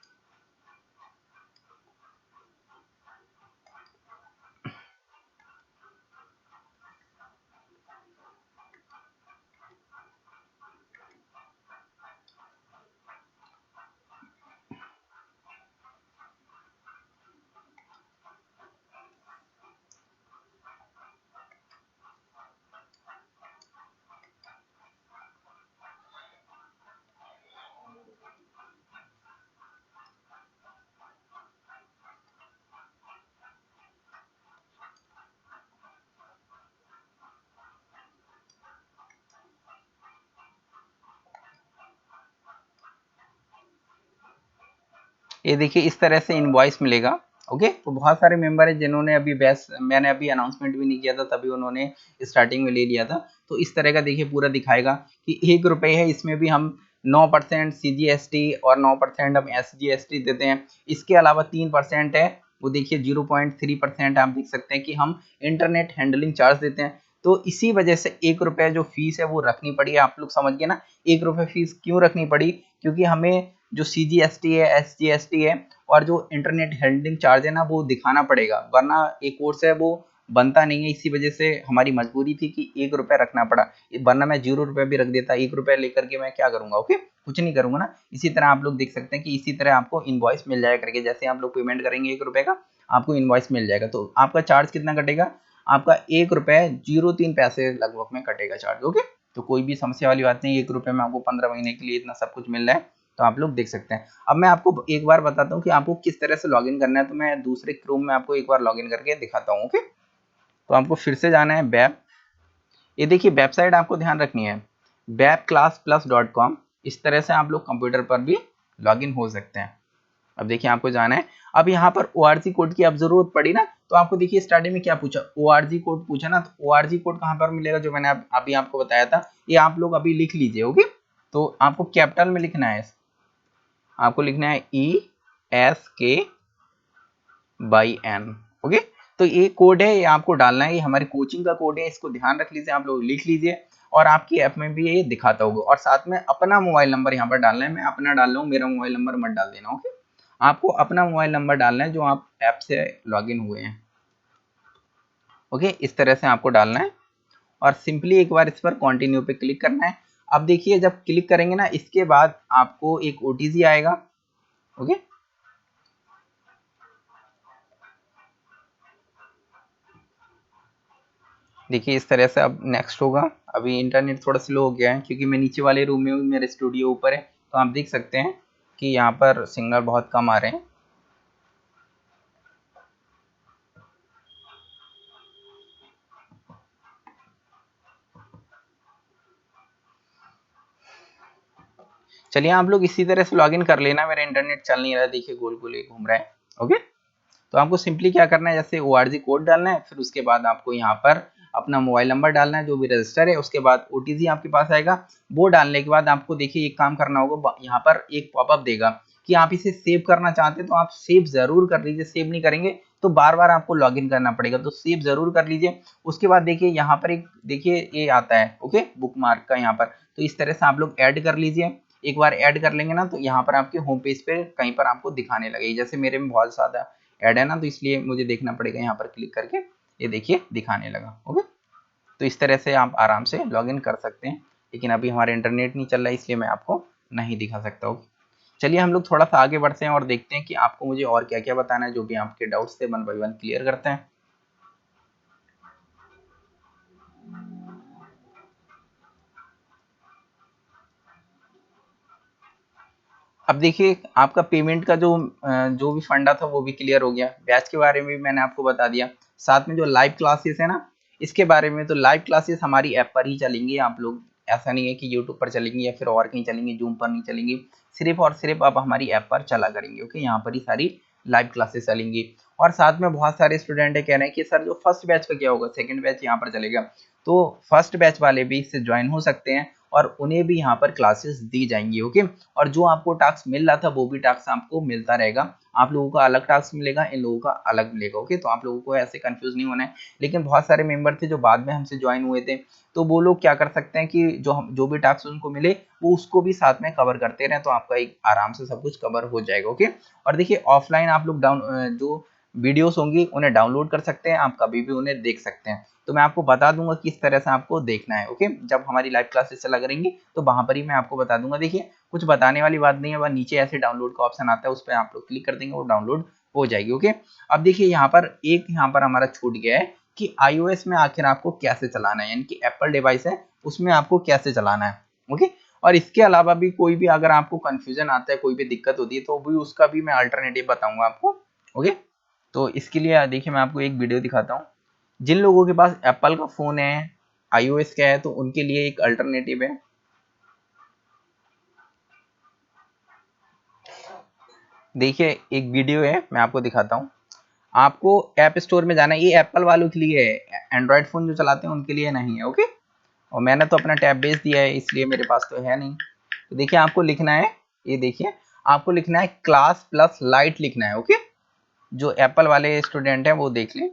ये देखिए इस तरह से इनवॉइस मिलेगा। ओके, तो बहुत सारे मेंबर है जिन्होंने अभी बैच, मैंने अभी अनाउंसमेंट भी नहीं किया था तभी उन्होंने स्टार्टिंग में ले लिया था। तो इस तरह का देखिए पूरा दिखाएगा कि 1 रुपये है, इसमें भी हम 9% CGST और 9% हम SGST देते हैं। इसके अलावा 3% है, वो देखिए 0.3% आप देख सकते हैं कि हम इंटरनेट हैंडलिंग चार्ज देते हैं। तो इसी वजह से 1 रुपये जो फीस है वो रखनी पड़ी। आप लोग समझ गए ना, 1 रुपये फीस क्यों रखनी पड़ी, क्योंकि हमें जो CGST है, SGST है और जो इंटरनेट हैंडलिंग चार्ज है ना, वो दिखाना पड़ेगा, वरना एक कोर्स है वो बनता नहीं है। इसी वजह से हमारी मजबूरी थी कि 1 रुपये रखना पड़ा, वरना मैं 0 रुपये भी रख देता। 1 रुपये लेकर के मैं क्या करूंगा, ओके कुछ नहीं करूंगा ना। इसी तरह आप लोग देख सकते हैं कि इसी तरह आपको इनवॉइस मिल जाएगा करके, जैसे आप लोग पेमेंट करेंगे 1 रुपये का, आपको इनवॉइस मिल जाएगा। तो आपका चार्ज कितना कटेगा, आपका 1 रुपये 03 पैसे लगभग में कटेगा चार्ज। ओके, तो कोई भी समस्या वाली बात नहीं, 1 रुपये में आपको 15 महीने के लिए इतना सब कुछ मिल रहा है। तो आप लोग देख सकते हैं। अब मैं आपको एक बार बताता हूँ कि आपको किस तरह से लॉगिन करना है, तो मैं दूसरे क्रोम में आपको एक बार लॉगिन करके दिखाता हूँ। ओके, तो आपको फिर से जाना है वेब, ये देखिए वेबसाइट आपको ध्यान रखनी है webclassplus.com। इस तरह से आप लोग कंप्यूटर पर भी लॉगिन हो सकते हैं। अब देखिए आपको जाना है, अब यहाँ पर ORG कोड की अब जरूरत पड़ी ना, तो आपको देखिए स्टार्टिंग में क्या पूछा, ORG कोड पूछा ना, तो ORG कोड कहाँ पर मिलेगा, जो मैंने अभी आपको बताया था, ये आप लोग अभी लिख लीजिए। ओके, तो आपको कैपिटल में लिखना है, आपको लिखना है ESK/N। ओके, तो ये कोड है, ये आपको डालना है, ये हमारी कोचिंग का कोड है, इसको ध्यान रख लीजिए, आप लोग लिख लीजिए, और आपकी ऐप में भी ये दिखाता होगा। और साथ में अपना मोबाइल नंबर यहाँ पर डालना है, मैं अपना डाल रहा हूँ, मेरा मोबाइल नंबर मत डाल देना। ओके, आपको अपना मोबाइल नंबर डालना है जो आप ऐप से लॉगिन हुए हैं। ओके, इस तरह से आपको डालना है और सिंपली एक बार इस पर कंटिन्यू पे क्लिक करना है। अब देखिए जब क्लिक करेंगे ना, इसके बाद आपको एक OTP आएगा। ओके, देखिए इस तरह से अब नेक्स्ट होगा। अभी इंटरनेट थोड़ा स्लो हो गया है क्योंकि मैं नीचे वाले रूम में हूँ, मेरे स्टूडियो ऊपर है, तो आप देख सकते हैं कि यहाँ पर सिग्नल बहुत कम आ रहे हैं। चलिए आप लोग इसी तरह से लॉगिन कर लेना, मेरा इंटरनेट चल नहीं रहा, देखिए गोल गोल घूम रहा है। ओके, तो आपको सिंपली क्या करना है, जैसे ORG कोड डालना है, फिर उसके बाद आपको यहाँ पर अपना मोबाइल नंबर डालना है जो भी रजिस्टर है, उसके बाद OTP आपके पास आएगा, वो डालने के बाद आपको देखिए एक काम करना होगा, यहाँ पर एक पॉपअप देगा कि आप इसे सेव करना चाहते हैं, तो आप सेव जरूर कर लीजिए, सेव नहीं करेंगे तो बार बार आपको लॉगिन करना पड़ेगा, तो सेव जरूर कर लीजिए। उसके बाद देखिए यहाँ पर एक देखिए ये आता है, ओके, बुकमार्क का यहाँ पर, तो इस तरह से आप लोग ऐड कर लीजिए। एक बार ऐड कर लेंगे ना, तो यहाँ पर आपके होम पेज पे कहीं पर आपको दिखाने लगेगी, जैसे मेरे में बहुत ज्यादा ऐड है ना, तो इसलिए मुझे देखना पड़ेगा, यहाँ पर क्लिक करके ये देखिए दिखाने लगा। ओके, तो इस तरह से आप आराम से लॉगिन कर सकते हैं, लेकिन अभी हमारा इंटरनेट नहीं चल रहा है इसलिए मैं आपको नहीं दिखा सकता हूँ। चलिए हम लोग थोड़ा सा आगे बढ़ते हैं और देखते हैं कि आपको मुझे और क्या क्या बताना है, जो भी आपके डाउट्स थे 1 बाय 1 क्लियर करते हैं। अब देखिए आपका पेमेंट का जो भी फंडा था वो भी क्लियर हो गया, बैच के बारे में भी मैंने आपको बता दिया, साथ में जो लाइव क्लासेस है ना, इसके बारे में, तो लाइव क्लासेस हमारी ऐप पर ही चलेंगी, आप लोग ऐसा नहीं है कि यूट्यूब पर चलेंगी या फिर और कहीं चलेंगी, जूम पर नहीं चलेंगी, सिर्फ और सिर्फ आप हमारी ऐप पर चला करेंगे। ओके, यहाँ पर ही सारी लाइव क्लासेस चलेंगी। और साथ में बहुत सारे स्टूडेंट है कह रहे हैं कि सर जो फर्स्ट बैच का क्या होगा, सेकंड बैच यहाँ पर चलेगा, तो फर्स्ट बैच वाले भी इससे ज्वाइन हो सकते हैं और उन्हें भी यहाँ पर क्लासेस दी जाएंगी। ओके, और जो आपको टास्क मिल रहा था वो भी टास्क आपको मिलता रहेगा, आप लोगों का अलग टास्क मिलेगा, इन लोगों का अलग मिलेगा। ओके, तो आप लोगों को ऐसे कंफ्यूज नहीं होना है। लेकिन बहुत सारे मेंबर थे जो बाद में हमसे ज्वाइन हुए थे, तो वो लोग क्या कर सकते हैं कि जो भी टास्क उनको मिले वो उसको भी साथ में कवर करते रहे, तो आपका एक आराम से सब कुछ कवर हो जाएगा। ओके, और देखिए ऑफलाइन आप लोग जो वीडियोस होंगी उन्हें डाउनलोड कर सकते हैं, आप कभी भी उन्हें देख सकते हैं, तो मैं आपको बता दूंगा किस तरह से आपको देखना है। ओके, जब हमारी लाइव क्लासेस चला करेंगी तो वहां पर ही मैं आपको बता दूंगा। देखिए कुछ बताने वाली बात नहीं है, वह नीचे ऐसे डाउनलोड का ऑप्शन आता है, उस पर आप लोग क्लिक कर देंगे, वो डाउनलोड हो जाएगी। ओके, अब देखिए यहाँ पर हमारा छूट गया है कि iOS में आखिर आपको कैसे चलाना है, यानी कि एप्पल डिवाइस है उसमें आपको कैसे चलाना है। ओके, और इसके अलावा भी कोई भी अगर आपको कंफ्यूजन आता है, कोई भी दिक्कत होती है, तो भी उसका भी मैं अल्टरनेटिव बताऊंगा आपको। ओके, तो इसके लिए देखिए मैं आपको एक वीडियो दिखाता हूँ। जिन लोगों के पास एप्पल का फोन है, iOS का है, तो उनके लिए एक अल्टरनेटिव है। देखिए एक वीडियो है, मैं आपको दिखाता हूँ। आपको ऐप स्टोर में जाना है, ये एप्पल वालों के लिए है, एंड्रॉयड फोन जो चलाते हैं उनके लिए नहीं है। ओके, और मैंने तो अपना टैब बेच दिया है इसलिए मेरे पास तो है नहीं। तो देखिए आपको लिखना है, ये देखिए आपको लिखना है क्लास प्लस लाइट लिखना है। ओके, जो एप्पल वाले स्टूडेंट हैं वो देख लें।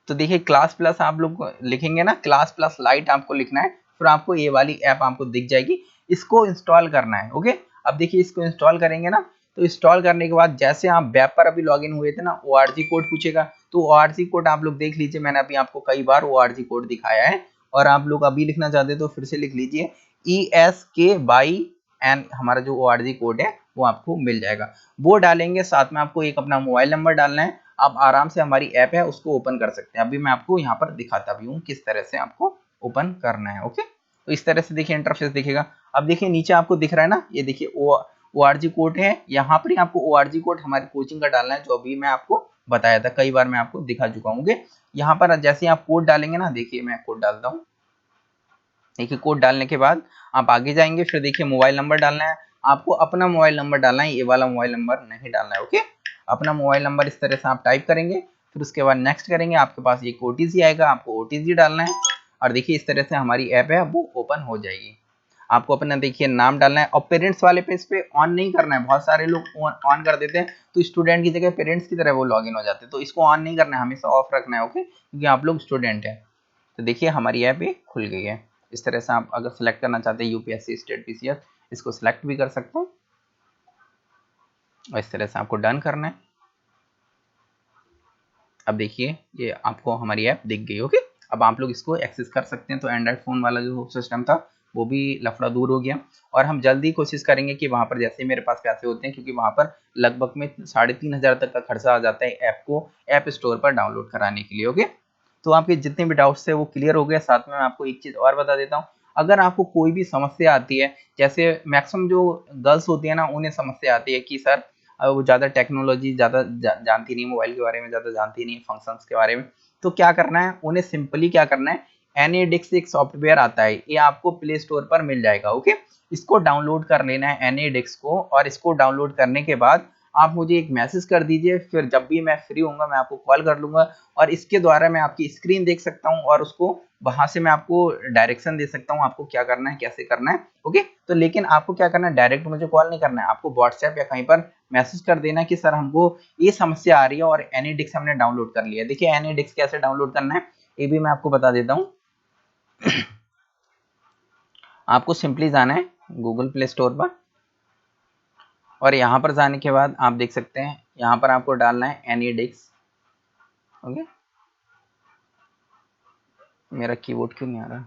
तो देखिए क्लास प्लस आप लोग लिखेंगे ना, क्लास प्लस लाइट आपको लिखना है, फिर आपको ये वाली ऐप आपको दिख जाएगी, इसको इंस्टॉल करना है। ओके, अब देखिए इसको इंस्टॉल करेंगे ना, तो इंस्टॉल करने के बाद जैसे आप वेब पर अभी लॉगिन हुए थे ना, ORG कोड पूछेगा, तो ORG कोड आप लोग देख लीजिए, मैंने अभी आपको कई बार ORG कोड दिखाया है, और आप लोग अभी लिखना चाहते हैं तो फिर से लिख लीजिए ESKYN, हमारा जो ORG कोड है वो आपको मिल जाएगा, वो डालेंगे, साथ में आपको एक अपना मोबाइल नंबर डालना है, आप आराम से हमारी ऐप है उसको ओपन कर सकते हैं। अभी मैं आपको यहाँ पर दिखाता भी हूँ किस तरह से आपको ओपन करना है। ओके, तो इस तरह से देखिए इंटरफेस दिखेगा। अब देखिए नीचे आपको दिख रहा है ना, ये देखिए ORG कोड है, यहाँ पर ही आपको ORG कोड हमारी कोचिंग का डालना है, जो अभी मैं आपको बताया था, कई बार मैं आपको दिखा चुका हूँ। यहाँ पर जैसे आप कोड डालेंगे ना, देखिए मैं कोड डालता हूँ। देखिए कोड डालने के बाद आप आगे जाएंगे, फिर देखिए मोबाइल नंबर डालना है, आपको अपना मोबाइल नंबर डालना है, ये वाला मोबाइल नंबर नहीं डालना है। ओके, अपना मोबाइल नंबर इस तरह से आप टाइप करेंगे, फिर उसके बाद नेक्स्ट करेंगे, आपके पास एक OTC आएगा, आपको OTC डालना है, और देखिए इस तरह से हमारी ऐप है वो ओपन हो जाएगी। आपको अपना देखिए नाम डालना है, और पेरेंट्स वाले पेज पे ऑन नहीं करना है, बहुत सारे लोग ऑन कर देते हैं, तो स्टूडेंट की जगह पेरेंट्स की तरह वो लॉगिन हो जाते हैं, तो इसको ऑन नहीं करना है, हमेशा ऑफ रखना है। ओके, क्योंकि आप लोग स्टूडेंट हैं। तो देखिए हमारी ऐप ये खुल गई है। इस तरह से आप अगर सेलेक्ट करना चाहते हैं UPSC स्टेट PCS, इसको सेलेक्ट भी कर सकते हैं, और इस तरह से आपको डन करना है। अब देखिए ये आपको हमारी ऐप दिख गई। ओके, अब आप लोग इसको एक्सेस कर सकते हैं। तो एंड्रॉइड फ़ोन वाला जो सिस्टम था वो भी लफड़ा दूर हो गया, और हम जल्दी कोशिश करेंगे कि वहाँ पर जैसे मेरे पास पैसे होते हैं, क्योंकि वहाँ पर लगभग में 3,500 तक का खर्चा आ जाता है ऐप को ऐप स्टोर पर डाउनलोड कराने के लिए। ओके, तो आपके जितने भी डाउट्स थे वो क्लियर हो गए। साथ में मैं आपको एक चीज़ और बता देता हूँ, अगर आपको कोई भी समस्या आती है, जैसे मैक्सिमम जो गर्ल्स होती है ना, उन्हें समस्या आती है कि सर वो ज़्यादा टेक्नोलॉजी ज़्यादा जानती नहीं, मोबाइल के बारे में ज़्यादा जानती नहीं, फंक्शंस के बारे में, तो क्या करना है उन्हें, सिंपली क्या करना है, एनीडिक्स एक सॉफ्टवेयर आता है, ये आपको प्ले स्टोर पर मिल जाएगा। ओके, इसको डाउनलोड कर लेना है एनीडिक्स को, और इसको डाउनलोड करने के बाद आप मुझे एक मैसेज कर दीजिए, फिर जब भी मैं फ्री होऊंगा मैं आपको कॉल कर लूंगा, और इसके द्वारा मैं आपकी स्क्रीन देख सकता हूं, और उसको वहां से मैं आपको डायरेक्शन दे सकता हूं आपको क्या करना है, कैसे करना है। ओके, तो लेकिन आपको क्या करना है, डायरेक्ट मुझे कॉल नहीं करना है, आपको व्हाट्सएप या कहीं पर मैसेज कर देना कि सर हमको ये समस्या आ रही है और एनीडिक्स हमने डाउनलोड कर लिया है। देखिए एनीडिक्स कैसे डाउनलोड करना है ये भी मैं आपको बता देता हूँ। आपको सिंपली जाना है गूगल प्ले स्टोर पर, और यहाँ पर जाने के बाद आप देख सकते हैं यहाँ पर आपको डालना है एनीडिक्स। ओके, मेरा कीबोर्ड क्यों नहीं आ रहा,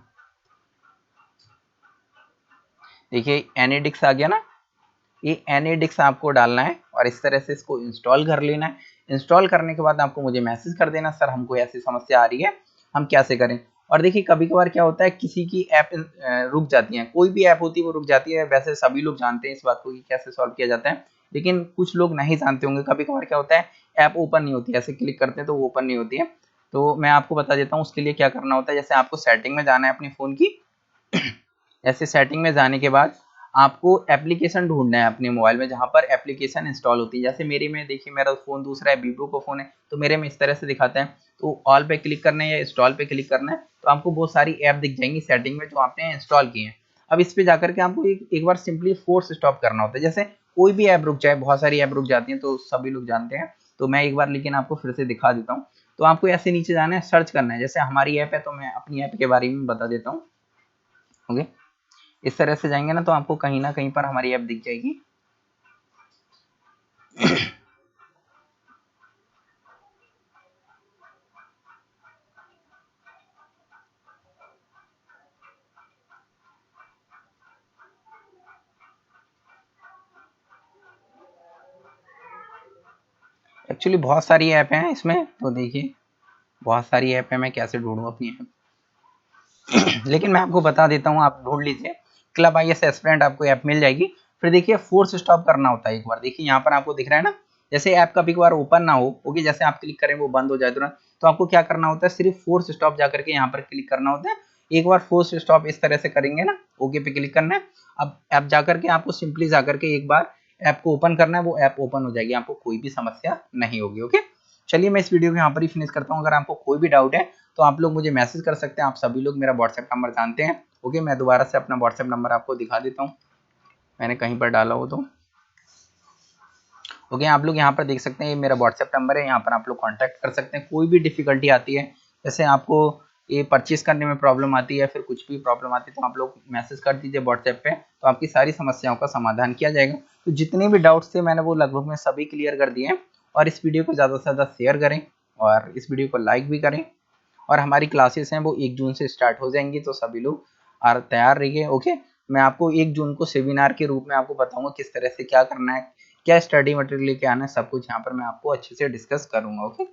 देखिए एनीडिक्स आ गया ना, ये एनीडिक्स आपको डालना है, और इस तरह से इसको इंस्टॉल कर लेना है। इंस्टॉल करने के बाद आपको मुझे मैसेज कर देना, सर हमको ऐसी समस्या आ रही है, हम कैसे करें। और देखिए कभी कभार क्या होता है, किसी की ऐप रुक जाती है, कोई भी ऐप होती है वो रुक जाती है, वैसे सभी लोग जानते हैं इस बात को कि कैसे सॉल्व किया जाता है, लेकिन कुछ लोग नहीं जानते होंगे। कभी कभार क्या होता है, ऐप ओपन नहीं होती, ऐसे क्लिक करते हैं तो वो ओपन नहीं होती है। तो मैं आपको बता देता हूँ उसके लिए क्या करना होता है। जैसे आपको सेटिंग में जाना है अपने फ़ोन की, ऐसे सेटिंग में जाने के बाद आपको एप्लीकेशन ढूंढना है अपने मोबाइल में, जहाँ पर एप्लीकेशन इंस्टॉल होती है। जैसे मेरे में देखिए मेरा फ़ोन दूसरा है, वीवो का फ़ोन है, तो मेरे में इस तरह से दिखाता है, तो ऑल पे क्लिक करना है या इंस्टॉल पे क्लिक करना है, तो आपको बहुत सारी ऐप दिख जाएंगी सेटिंग में जो आपने इंस्टॉल की है। अब इस पे जाकर के आपको एक बार सिंपली फोर्स स्टॉप करना होता है। जैसे कोई भी ऐप रुक जाए, बहुत सारी ऐप रुक जाती हैं तो सभी लोग जानते हैं, तो मैं एक बार लेकिन आपको फिर से दिखा देता हूँ। तो आपको ऐसे नीचे जाना है, सर्च करना है, जैसे हमारी ऐप है तो मैं अपनी ऐप के बारे में बता देता हूँ। ओके, इस तरह से जाएंगे ना तो आपको कहीं ना कहीं पर हमारी ऐप दिख जाएगी। एक्चुअली बहुत सारी ऐप हैं इसमें, तो देखिए बहुत सारी ऐप है, मैं कैसे ढूंढूं अपनी ऐप। लेकिन मैं आपको बता देता हूँ, आप ढूंढ लीजिए, क्लब IS एस्पिरेंट आपको ऐप मिल जाएगी। फिर देखिए फोर्स स्टॉप करना होता है एक बार, देखिए यहाँ पर आपको दिख रहा है ना, जैसे ऐप कभी कभार ओपन ना हो, ओके, जैसे आप क्लिक करें वो बंद हो जाए तुरंत, तो आपको क्या करना होता है, सिर्फ फोर्स स्टॉप जाकर के यहाँ पर क्लिक करना होता है। एक बार फोर्स स्टॉप इस तरह से करेंगे ना, ओके पे क्लिक करना है। अब ऐप जाकर के आपको सिंपली जाकर के एक बार ऐप को ओपन करना है, वो ऐप ओपन हो जाएगी, आपको कोई भी समस्या नहीं होगी। ओके, चलिए मैं इस वीडियो को यहाँ पर ही फिनिश करता हूँ। अगर आपको कोई भी डाउट है तो आप लोग मुझे मैसेज कर सकते हैं, आप सभी लोग मेरा व्हाट्सएप नंबर जानते हैं। ओके, मैं दोबारा से अपना व्हाट्सएप नंबर आपको दिखा देता हूँ, मैंने कहीं पर डाला हो तो। ओके, आप लोग यहाँ पर देख सकते हैं, ये मेरा व्हाट्सएप नंबर है, यहाँ पर आप लोग कांटेक्ट कर सकते हैं। कोई भी डिफिकल्टी आती है, जैसे आपको ये परचेज करने में प्रॉब्लम आती है, फिर कुछ भी प्रॉब्लम आती है, तो आप लोग मैसेज कर दीजिए व्हाट्सएप पे, तो आपकी सारी समस्याओं का समाधान किया जाएगा। तो जितने भी डाउट्स थे मैंने वो लगभग में सभी क्लियर कर दिए हैं। और इस वीडियो को ज़्यादा से ज़्यादा शेयर करें, और इस वीडियो को लाइक भी करें। और हमारी क्लासेस हैं वो 1 जून से स्टार्ट हो जाएंगी, तो सभी लोग तैयार रहिए। ओके, मैं आपको 1 जून को सेमिनार के रूप में आपको बताऊंगा किस तरह से क्या करना है, क्या स्टडी मटेरियल लेके आना है, सब कुछ यहाँ पर मैं आपको अच्छे से डिस्कस करूंगा। ओके।